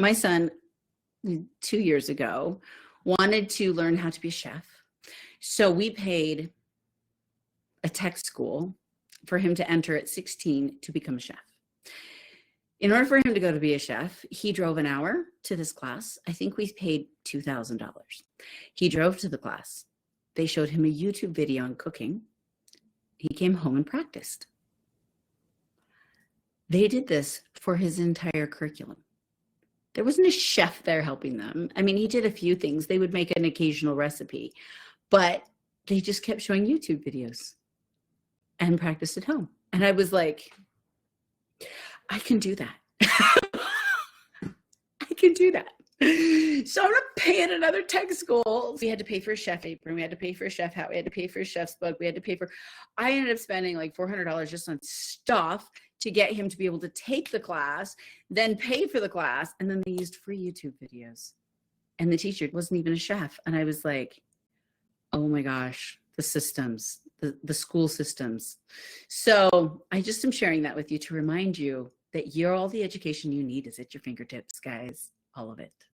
My son, 2 years ago, wanted to learn how to be a chef. So we paid a tech school for him to enter at 16 to become a chef. In order for him to go to be a chef, he drove an hour to this class. I think we paid $2,000. He drove to the class. They showed him a YouTube video on cooking. He came home and practiced. They did this for his entire curriculum. There wasn't a chef there helping them. I mean, he did a few things. They would make an occasional recipe, but they just kept showing YouTube videos and practiced at home. And I was like, I can do that. I can do that. So I'm not paying another tech school. We had to pay for a chef apron. We had to pay for a chef hat. We had to pay for a chef's book. We had to pay for, I ended up spending like $400 just on stuff to get him to be able to take the class, then pay for the class. And then they used free YouTube videos. And the teacher wasn't even a chef. And I was like, oh my gosh, the systems, the school systems. So I just am sharing that with you to remind you that all the education you need is at your fingertips, guys, all of it.